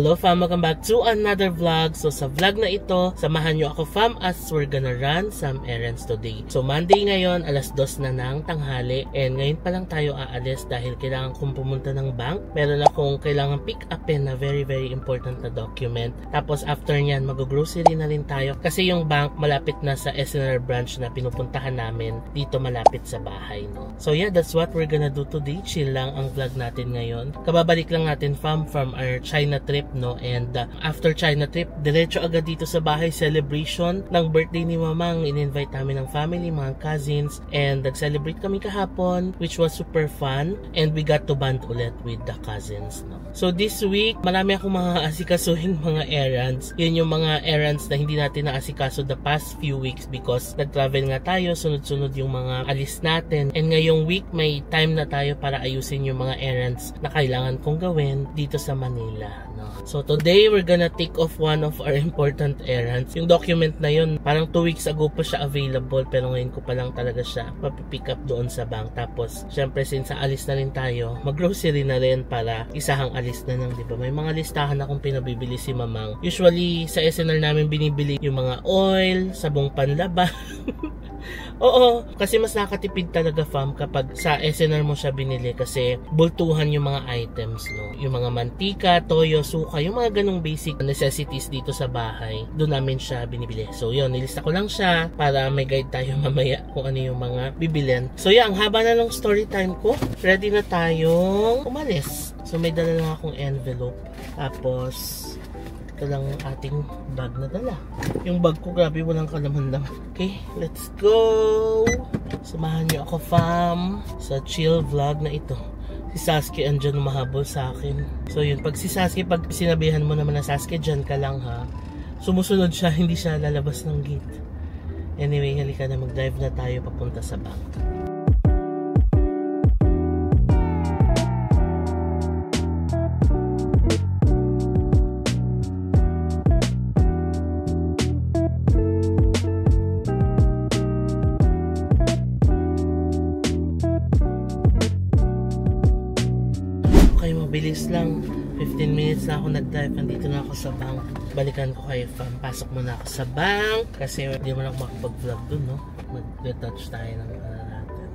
Hello fam, welcome back to another vlog. So sa vlog na ito, samahan nyo ako fam as we're gonna run some errands today. So Monday ngayon, alas 2 na ng tanghali, and ngayon pa lang tayo aalis dahil kailangan kong pumunta ng bank. Meron akong kailangan pick upin na very important na document. Tapos after nyan, mag-grocery na rin tayo kasi yung bank malapit na sa SNR branch na pinupuntahan namin, dito malapit sa bahay, no? So yeah, that's what we're gonna do today. Chill lang ang vlog natin ngayon. Kababalik lang natin fam from our China trip, no? And after China trip, diretso agad dito sa bahay, celebration ng birthday ni Mamang. In-invite namin ng family, mga cousins, and nag-celebrate kami kahapon, which was super fun, and we got to bond ulit with the cousins, no? So this week, marami akong mga asikasuhin mga errands. Yun yung mga errands na hindi natin naasikaso the past few weeks because nag-travel nga tayo, sunod-sunod yung mga alis natin, and ngayong week may time na tayo para ayusin yung mga errands na kailangan kong gawin dito sa Manila, no? So today we're gonna take off one of our important errands. Yung document na yun, parang 2 weeks ago pa siya available, pero ngayon ko pa lang talaga siya mapipick up doon sa bank. Tapos syempre since alis na rin tayo, mag-grocery na rin para isahang alis na lang, diba? May mga listahan akong pinabibili si Mamang. Usually sa SNR namin binibili yung mga oil, sabong panlaba. Oo, kasi mas nakatipid talaga fam kapag sa SNR mo siya binili kasi bultuhan yung mga items, no? Yung mga mantika, toyo, suka, yung mga ganong basic necessities dito sa bahay, doon namin siya binibili. So yun, nilista ko lang siya para may guide tayo mamaya kung ano yung mga bibilin. So yeah, ang haba na ng story time ko. Ready na tayong umalis. So may dala lang akong envelope. Tapos ito lang ang ating bag na dala. Yung bag ko, grabe, walang kalaman-laman. Okay, let's go! Samahan niyo ako fam sa chill vlog na ito. Si Sasuke andyan mahabol sa akin. So yun, pag si Sasuke, pag sinabihan mo naman na Sasuke, dyan ka lang ha, sumusunod siya, hindi siya lalabas ng gate. Anyway, halika na, mag-drive na tayo papunta sa bank. Bilis lang, 15 minutes na ako nag-drive, nandito na ako sa bank. Balikan ko kayo fam, pasok muna ako sa bank kasi hindi mo na ako makapag-vlog dun, no? Mag-retouch tayo ng natin.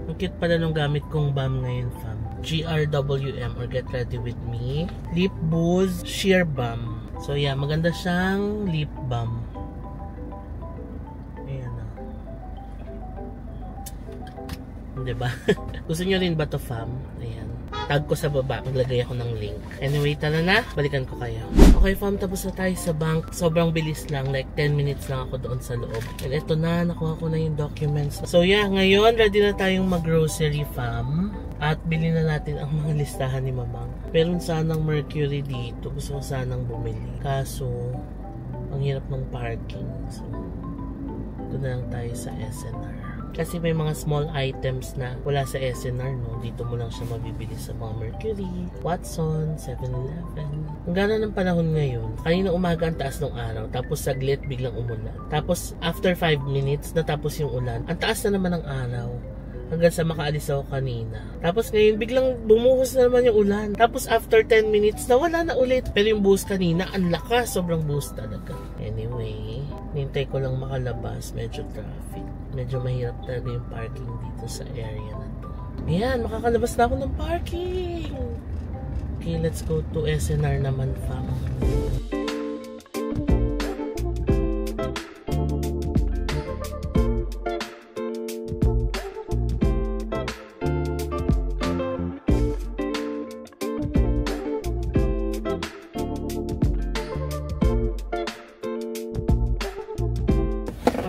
Ang cute pala nung gamit kong balm ngayon fam, GRWM or Get Ready With Me Lip Boost Sheer Balm. So yeah, maganda siyang lip balm. Ayan na, diba? Gusto nyo rin ba to fam? Ayan, tag ko sa baba, maglagay ako ng link. Anyway, tala na, balikan ko kayo. Okay fam, tapos na tayo sa bank. Sobrang bilis lang, like 10 minutes lang ako doon sa loob. And eto na, nakuha ko na yung documents. So yeah, ngayon ready na tayong mag-grocery fam. At bilhin na natin ang mga listahan ni Mamang. Meron sanang Mercury dito, gusto ko sanang bumili. Kaso, ang hirap ng parking. So, doon na lang tayo sa SNR. Kasi may mga small items na wala sa SNR, no? Dito mo lang siya mabibili sa mga Mercury, Watson, 7-Eleven. Ang gana ng panahon ngayon, kanina umaga ang taas ng araw, tapos saglit biglang umulan. Tapos after 5 minutes, natapos yung ulan. Ang taas na naman ng araw. Hanggang sa makaalis ako kanina. Tapos ngayon, biglang bumuhos na naman yung ulan. Tapos after 10 minutes, nawala na ulit. Pero yung buhos kanina, ang lakas. Sobrang buhos talaga. Anyway, nintay ko lang makalabas. Medyo traffic. Medyo mahirap talaga yung parking dito sa area na to. Ayan, makakalabas na ako ng parking. Okay, let's go to SNR naman fam.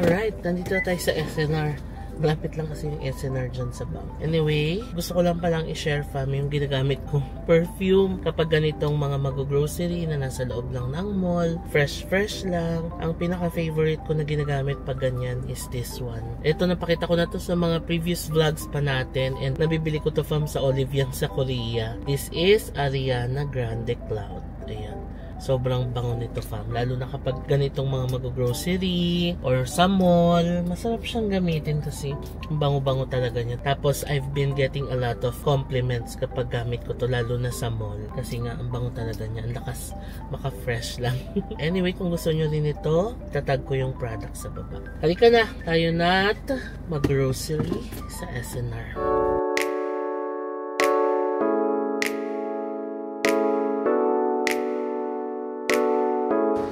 Alright, nandito na tayo sa SNR. Malapit lang kasi yung SNR dyan sa bank. Anyway, gusto ko lang palang i-share fam yung ginagamit kong perfume kapag ganitong mga mag-grocery na nasa loob lang ng mall. Fresh lang. Ang pinaka-favorite ko na ginagamit pag ganyan is this one. Ito, napakita ko na to sa mga previous vlogs pa natin and nabibili ko to fam sa Olive Young sa Korea. This is Ariana Grande Cloud. Ayan. Sobrang bango nito, fam. Lalo na kapag ganitong mga mag-grocery or sa mall, masarap siyang gamitin kasi bango-bango talaga niya. Tapos, I've been getting a lot of compliments kapag gamit ko to, lalo na sa mall. Kasi nga, ang bango talaga niya. Ang lakas, maka-fresh lang. Anyway, kung gusto nyo rin ito, tatag ko yung product sa baba. Halika na, tayo na mag-grocery sa SNR.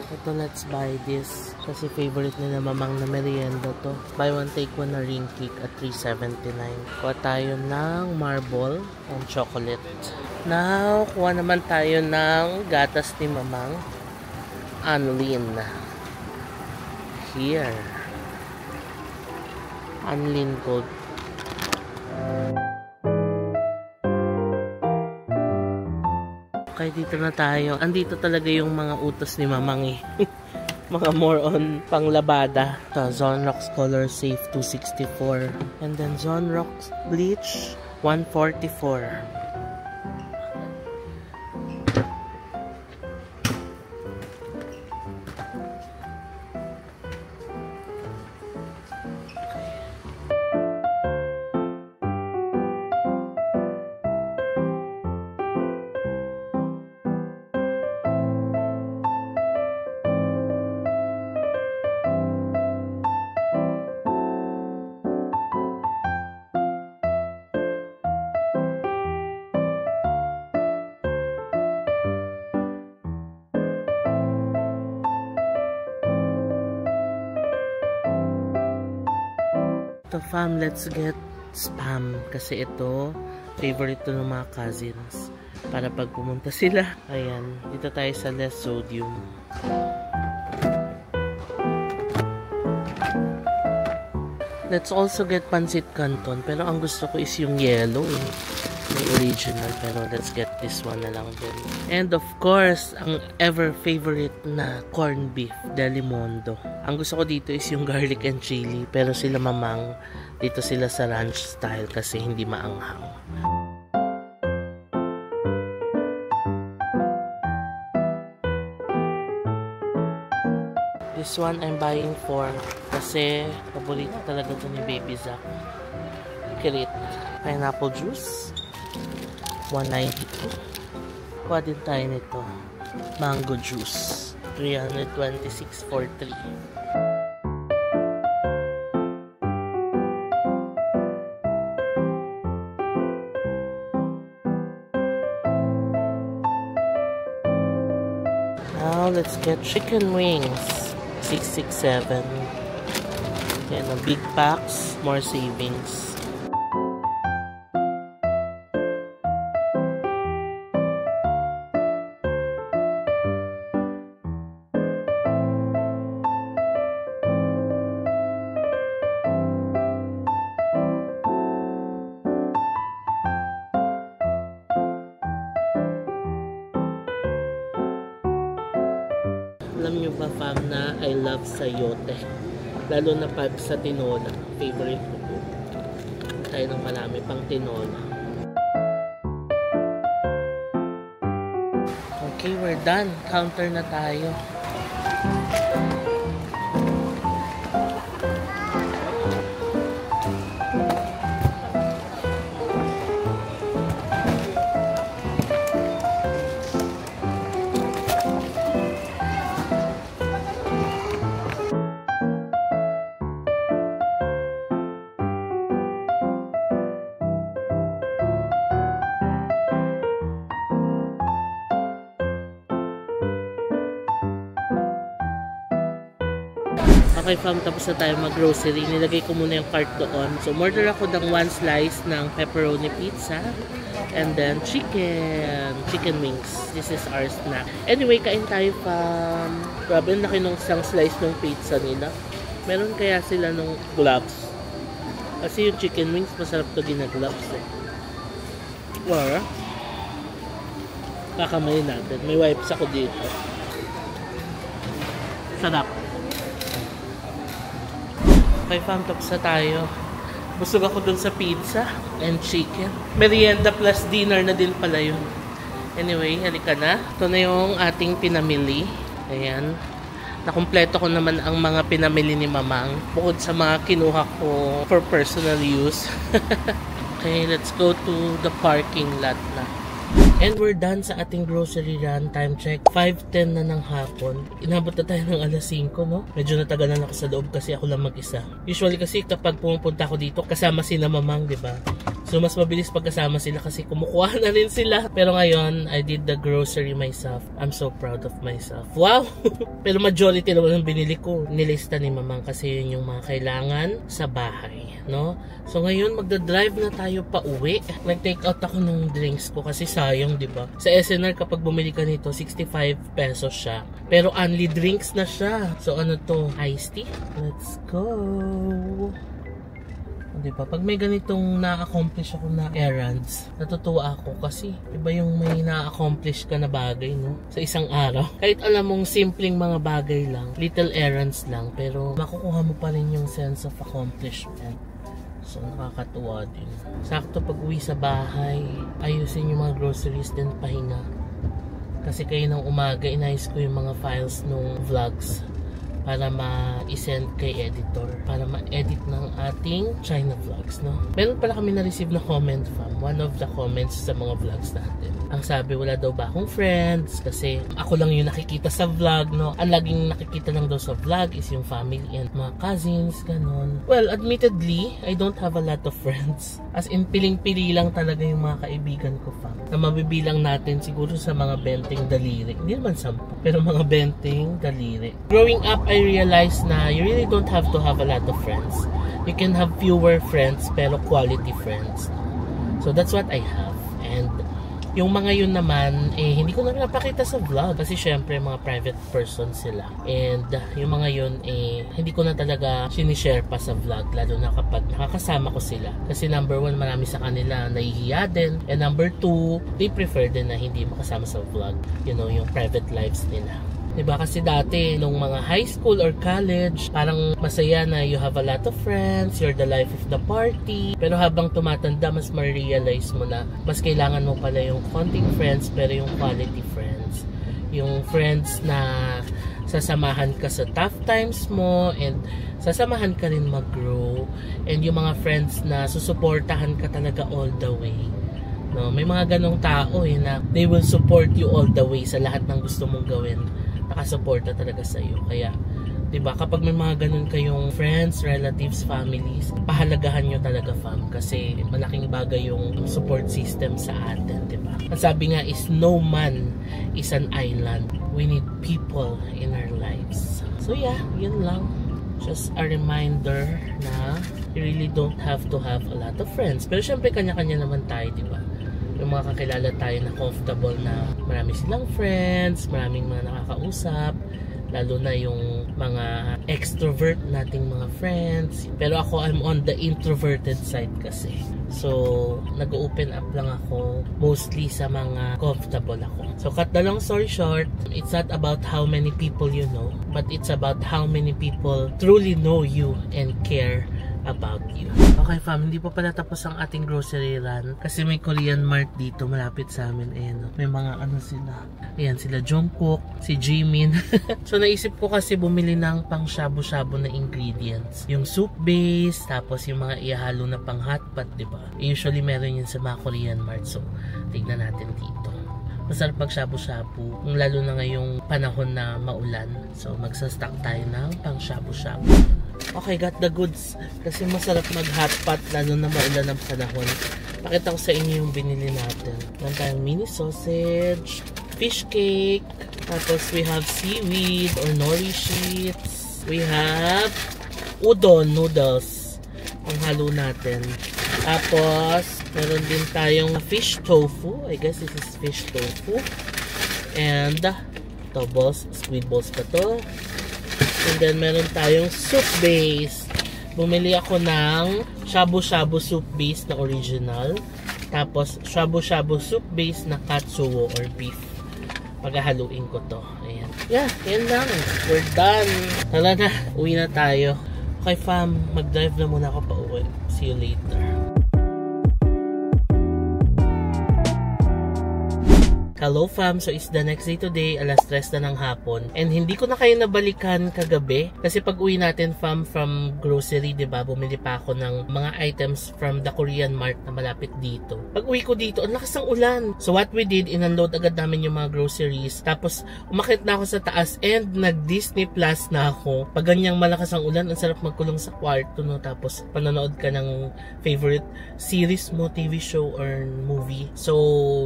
Ito, let's buy this. Kasi favorite nila mamang na merienda to. Buy one, take one na ring cake at $3.79. Kuha tayo ng marble and chocolate. Now, kuha naman tayo ng gatas ni mamang Anlin. Here. Anlin Gold. Okay, dito na tayo. Andito talaga yung mga utos ni mamang eh. Mga more on panglabada. Zonrox Color Safe 264. And then Zonrox Bleach 144. Ito, fam, let's get Spam. Kasi ito, favorite to ng mga cousins. Para pag pumunta sila. Ayan, dito tayo sa less sodium. Let's also get Pancit Canton. Pero ang gusto ko is yung yellow eh. May original. Pero let's get this one na lang din. And of course, ang ever favorite na corned beef, Delimondo. Ang gusto ko dito is yung garlic and chili. Pero sila mamang, dito sila sa ranch style kasi hindi maanghang. This one I'm buying for kasi paborito talaga ito ni Baby Zack. Kirit. Pineapple juice. 192. Kuha din tayo nito. Mango juice. 326.43. Now, let's get chicken wings. 667. Yan, ang big packs. More savings. Alam nyo ba, fam, na I love sayote. Lalo na pag sa tinola. Favorite ko po. Tayo ng marami pang tinola. Okay, we're done. Counter na tayo. Okay, fam, tapos na tayo mag-grocery. Nilagay ko muna yung cart doon. So, order ako ng 1 slice ng pepperoni pizza. And then, chicken wings. This is our snack. Anyway, kain tayo, fam. Grabe, ang laki nung isang slice ng pizza nila. Meron kaya sila nung gloves. Kasi yung chicken wings, masarap to ginagloves eh. Or, kakamayin natin. May wipes ako dito. Sarap. Okay, fam, tapos na tayo. Busog ako dun sa pizza and chicken. Merienda plus dinner na din pala yun. Anyway, halika na. Ito na yung ating pinamili. Ayan. Nakumpleto ko naman ang mga pinamili ni Mamang. Bukod sa mga kinuha ko for personal use. Okay, let's go to the parking lot na. And we're done sa ating grocery run. Time check, 5:10 na ng hapon. Inabot na tayo ng alas 5, no? Medyo natagalan ako sa loob kasi ako lang mag-isa. Usually kasi kapag pumupunta ako dito, kasama si na Mamang, di ba? So mas mabilis pagkasama sila kasi kumukuha na rin sila. Pero ngayon, I did the grocery myself. I'm so proud of myself. Wow! Pero majority naman ng binili ko, nilista ni Mamang kasi yun yung mga kailangan sa bahay, no? So ngayon, magdadrive na tayo pa uwi. Nag-take out ako ng drinks ko kasi sayang, di ba? Sa SNR kapag bumili ka nito, 65 pesos siya. Pero only drinks na siya. So ano to? Iced tea? Let's go! Diba? Pag may ganitong na-accomplish ako na errands, natutuwa ako kasi iba yung may na-accomplish ka na bagay, no? Sa isang araw. Kahit alam mong simpleng mga bagay lang, little errands lang, pero makukuha mo pa rin yung sense of accomplishment. So, nakakatuwa din. Sakto pag uwi sa bahay, ayusin yung mga groceries din, pahinga. Kasi kayo ng umaga, inayos ko yung mga files nung vlogs para ma-send kay editor, para ma-edit ng ating China vlogs, no? Meron pala kami na-receive na comment from one of the comments sa mga vlogs natin. Ang sabi, wala daw ba akong friends kasi ako lang yung nakikita sa vlog, no? Ang laging nakikita lang daw sa vlog is yung family and mga cousins, ganon. Well, admittedly, I don't have a lot of friends. As in, piling-pili lang talaga yung mga kaibigan ko, fam. Na mabibilang natin siguro sa mga 20 daliri. Hindi naman 10, pero mga 20 daliri. Growing up, I realized na you really don't have to have a lot of friends. You can have fewer friends pero quality friends. So that's what I have. And yung mga yun naman, hindi ko na napakita sa vlog kasi syempre mga private person sila. And yung mga yun, hindi ko na talaga sinishare pa sa vlog, lalo na kapag nakakasama ko sila. Kasi number 1, marami sa kanila nahihiya din. And number 2, they prefer din na hindi makasama sa vlog. You know, yung private lives nila. Diba kasi dati, nung mga high school or college, parang masaya na you have a lot of friends, you're the life of the party. Pero habang tumatanda, mas ma-realize mo na mas kailangan mo pala yung konting friends, pero yung quality friends. Yung friends na sasamahan ka sa tough times mo, and sasamahan ka rin mag-grow. And yung mga friends na susuportahan ka talaga all the way. No, may mga ganong tao na they will support you all the way sa lahat ng gusto mong gawin. Nakasuporta talaga sa iyo. Kaya, 'di ba, kapag may mga ganun kayong friends, relatives, families, pahalagahan nyo talaga, fam, kasi malaking bagay yung support system sa atin, 'di ba? Ang sabi nga is no man is an island. We need people in our lives. So yeah, yun lang. Just a reminder na you really don't have to have a lot of friends. Pero syempre kanya-kanya naman tayo, 'di ba? Yung mga kakilala tayo na comfortable na marami silang friends, maraming mga nakakausap, lalo na yung mga extrovert nating mga friends. Pero ako, I'm on the introverted side kasi. So, nag-open up lang ako mostly sa mga comfortable ako. So, cut the long story short, it's not about how many people you know, but it's about how many people truly know you and care about you. Okay, fam, hindi pa pala tapos ang ating grocery run kasi may Korean Mart dito malapit sa amin. Ayan, may mga ano sila. Ayan, sila Jungkook, si Jimin. So, naisip ko kasi bumili ng pang shabu-shabu na ingredients. Yung soup base, tapos yung mga ihalo na pang hotpot, diba? Usually, meron yun sa mga Korean Mart. So, tignan natin dito. Masarap pag shabu-shabu, lalo na ngayong panahon na maulan. So, magsastock tayo ng pang shabu-shabu. Okay, got the goods. Kasi masarap mag-hotpot, lalo na maulan ng panahon. Pakita ko sa inyo yung binili natin. Meron tayong mini sausage, fish cake, tapos we have seaweed or nori sheets. We have udon noodles ang halo natin. Tapos, meron din tayong fish tofu. I guess this is fish tofu. And, ito balls, squid balls pa to. And then, meron tayong soup base. Bumili ako ng shabu-shabu soup base na original. Tapos, shabu-shabu soup base na katsuo or beef. Paghahaluin ko to. Ayan. Yeah, yan lang. We're done. Tala na. Uwi na tayo. Okay, fam. Mag-drive na muna ako pa uwi. See you later. Hello fam, so it's the next day today, alas 3 na ng hapon. And hindi ko na kayo nabalikan kagabi. Kasi pag uwi natin fam from grocery, diba, bumili pa ako ng mga items from the Korean Mart na malapit dito. Pag uwi ko dito, ang lakas ng ulan. So what we did, in-unload agad namin yung mga groceries. Tapos umakit na ako sa taas and nag-Disney Plus na ako. Pag ganyang malakas ang ulan, ang sarap magkulong sa kwarto, no? Tapos panonood ka ng favorite series mo, TV show or movie. So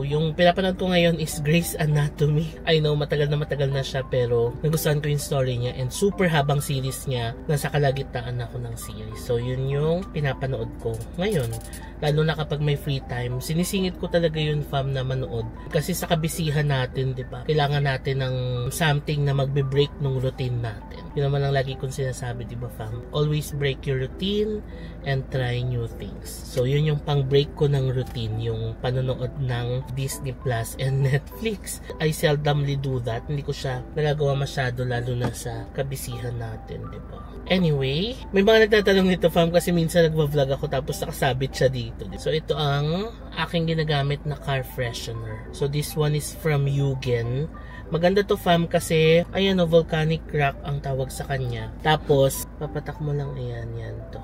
yung pinapanood ko ngayon is Grey's Anatomy. I know matagal na siya pero nagustuhan ko yung story niya and super habang series niya. Nasa kalagitnaan ako ng series. So yun yung pinapanood ko ngayon. Lalo na kapag may free time, sinisingit ko talaga yun fam na manood. Kasi sa kabisihan natin, di ba? Kailangan natin ng something na magbe-break ng routine natin. Yun naman ang lagi kong sinasabi, di ba fam? Always break your routine and try new things. So yun yung pang-break ko ng routine, yung panonood ng Disney Plus and Netflix. I seldomly do that. Hindi ko siya nagagawa masyado lalo na sa kabisihan natin, di ba? Anyway, may mga nagtatanong nito fam kasi minsan nagva-vlog ako tapos nakasabit siya dito. So ito ang aking ginagamit na car freshener. So this one is from Yugen. Maganda to fam kasi ayan o, volcanic rock ang tawag sa kanya. Tapos papatak mo lang, yan to.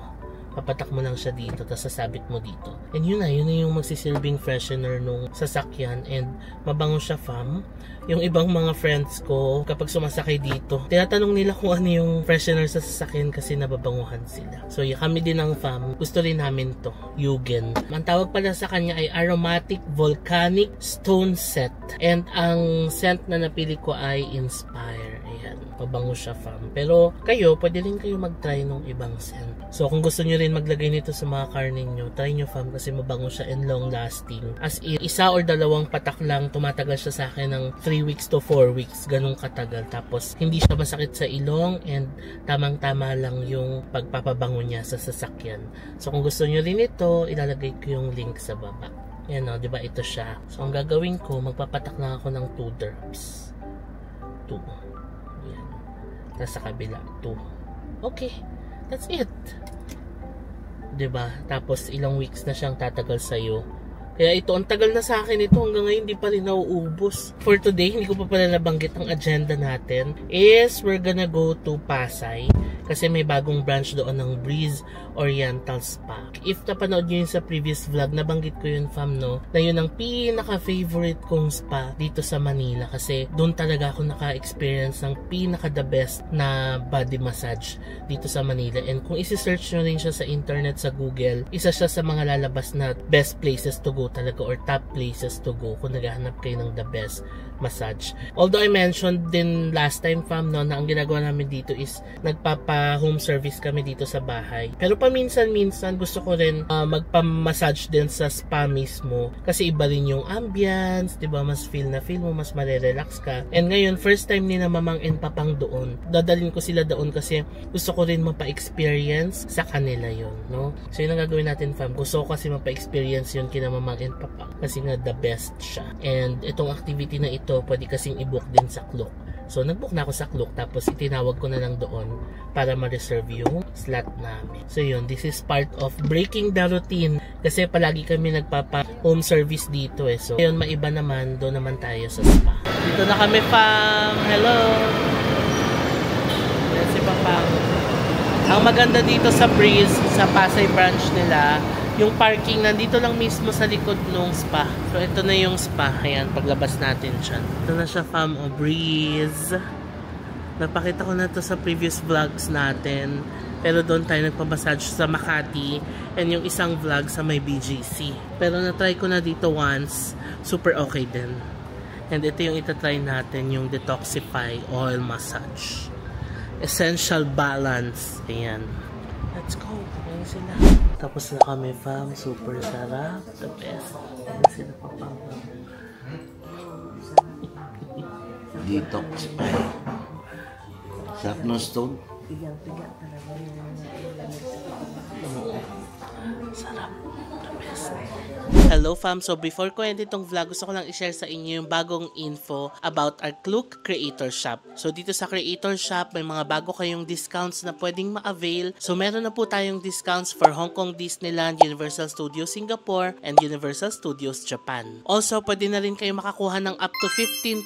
Papatak mo lang siya dito, tapos sasabit mo dito. And yun na yung magsisilbing freshener nung sasakyan and mabango siya fam. Yung ibang mga friends ko, kapag sumasakay dito, tinatanong nila kung ano yung freshener sa sasakyan kasi nababanguhan sila. So kami din ng fam, gusto rin namin to, Yugen. Ang tawag pala sa kanya ay Aromatic Volcanic Stone Set. And ang scent na napili ko ay Inspire. Ayan, mabango siya fam. Pero kayo, pwede rin kayo mag-try ng ibang scent. So kung gusto nyo rin maglagay nito sa mga car ninyo, try nyo fam kasi mabango siya and long lasting. As in, isa or dalawang patak lang, tumatagal siya sa akin ng 3 weeks to 4 weeks, ganun katagal. Tapos hindi siya masakit sa ilong and tamang-tama lang yung pagpapabango niya sa sasakyan. So kung gusto nyo rin ito, ilalagay ko yung link sa baba. Yan o, diba ito siya. So ang gagawin ko, magpapatak lang ako ng 2 drops. 2. Yan. Tapos sa kabila, 2. Okay. That's it. Diba? Tapos ilang weeks na siyang tatagal sa'yo. Kaya ito, ang tagal na sa akin ito. Hanggang ngayon, hindi pa rin nauubos. For today, hindi ko pa pala nabanggit ang agenda natin. Is we're gonna go to Pasay. Kasi may bagong branch doon ng Breeze Oriental Spa. If napanood nyo yun sa previous vlog, nabanggit ko yun fam, no? Na yun ang pinaka-favorite kong spa dito sa Manila. Kasi doon talaga ako naka-experience ng pinaka-the best na body massage dito sa Manila. And kung isi-search nyo rin siya sa internet, sa Google, isa siya sa mga lalabas na best places to go talaga or top places to go kung naghahanap kayo ng the best massage. Although I mentioned din last time fam, no, na ang ginagawa namin dito is nagpapa-home service kami dito sa bahay. Pero paminsan-minsan gusto ko rin magpa-massage din sa spa mismo kasi iba rin yung ambience, 'di ba? Mas feel mo, mas mare-relax ka. And ngayon first time ni na Mamang and Papang doon. Dadalhin ko sila doon kasi gusto ko rin mapa-experience sa kanila 'yon, no? So yun ang gagawin natin fam. Gusto ko kasi mapa-experience 'yon kina Mamang and Papang kasi nga the best siya. And itong activity na ito pwede kasing i-book din sa Klook. So nag-book na ako sa Klook tapos itinawag ko na lang doon para ma-reserve yung slot namin. So yun, this is part of breaking the routine kasi palagi kami nagpapa-home service dito eh. So yun, maiba naman, doon naman tayo sa spa. Dito na kami fam! Hello! Yan si Papang. Ang maganda dito sa Breeze, sa Pasay branch nila, yung parking nandito lang mismo sa likod ng spa. So ito na yung spa. Ayan, paglabas natin siya. Ito na siya fam, o Breeze. Napakita ko na to sa previous vlogs natin. Pero doon tayo nagpamassage sa Makati. And yung isang vlog sa may BGC. Pero na-try ko na dito once. Super okay din. And ito yung itatry natin, yung Detoxify Oil Massage. Essential Balance. Ayan. Let's go. Ayan sila. Tapos na kami fam, super sarap, the best. Ayan sila Papang. Detox. Sarap ng stone. Sarap. The best. Hello fam, so before ko end itong vlog, gusto ko lang i-share sa inyo yung bagong info about our Klook Creator Shop. So dito sa Creator Shop, may mga bago kayong discounts na pwedeng ma-avail. So meron na po tayong discounts for Hong Kong Disneyland, Universal Studios Singapore, and Universal Studios Japan. Also, pwede na rin kayo makakuha ng up to 15%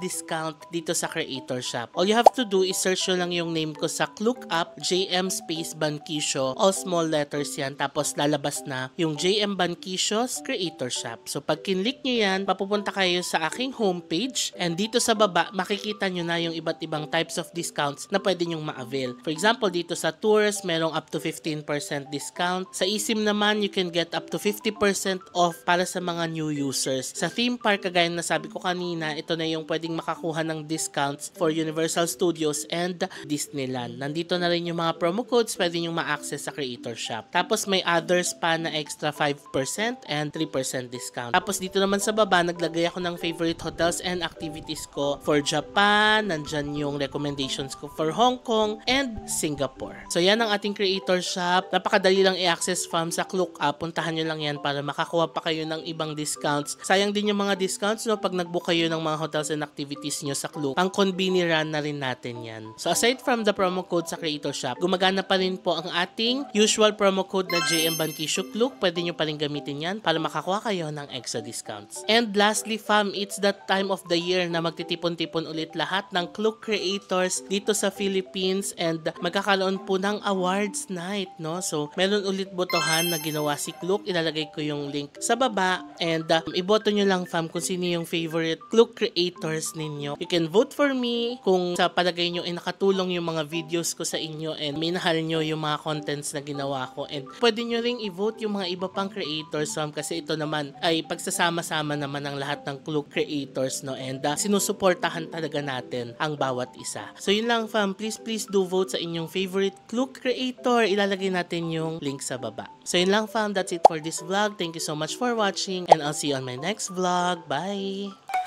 discount dito sa Creator Shop. All you have to do is search nyo lang yung name ko sa Klook app, JM Space Bankisyo, all small letters yan, tapos lalabas na yung JM Bankisyo's Creator Shop. So pag kinlik nyo yan, papupunta kayo sa aking homepage, and dito sa baba, makikita nyo na yung iba't ibang types of discounts na pwede nyong ma-avail. For example, dito sa tours, merong up to 15% discount. Sa eSIM naman, you can get up to 50% off para sa mga new users. Sa theme park, kagaya na sabi ko kanina, ito na yung pwedeng makakuha ng discounts for Universal Studios and Disneyland. Nandito na rin yung mga promo codes pwede nyong ma-access sa Creator Shop. Tapos may others pa na extra 5% and 3% discount. Tapos dito naman sa baba, naglagay ako ng favorite hotels and activities ko for Japan. Nandyan yung recommendations ko for Hong Kong and Singapore. So yan ang ating Creator Shop. Napakadali lang i-access fam sa Klook app. Puntahan nyo lang yan para makakuha pa kayo ng ibang discounts. Sayang din yung mga discounts no pag nag-book kayo ng mga hotels and activities nyo sa Klook. Pang convenient run na rin natin yan. So aside from the promo code sa Creator Shop, gumagana pa rin po ang ating usual promo code na JM Bankisyo Klook. Pwede nyo pa rin gamitin yan para makakuha kayo ng extra discounts. And lastly fam, it's that time of the year na magtitipon-tipon ulit lahat ng Klook creators dito sa Philippines, and magkakaroon po ng awards night, no? So meron ulit botohan na ginawa si Klook. Ilalagay ko yung link sa baba, and iboto nyo lang fam kung sino yung favorite Klook creators ninyo. You can vote for me kung sa palagay nyo ay nakatulong yung mga videos ko sa inyo and minahal nyo yung mga contents na ginawa ko, and pwede nyo ring i-vote yung mga iba pang creators fam, kasi ito naman ay pagsasama-sama naman ng lahat ng Klook creators, no? And sinusuportahan talaga natin ang bawat isa. So yun lang fam, please do vote sa inyong favorite Klook creator. Ilalagay natin yung link sa baba. So yun lang fam, that's it for this vlog. Thank you so much for watching, and I'll see you on my next vlog. Bye!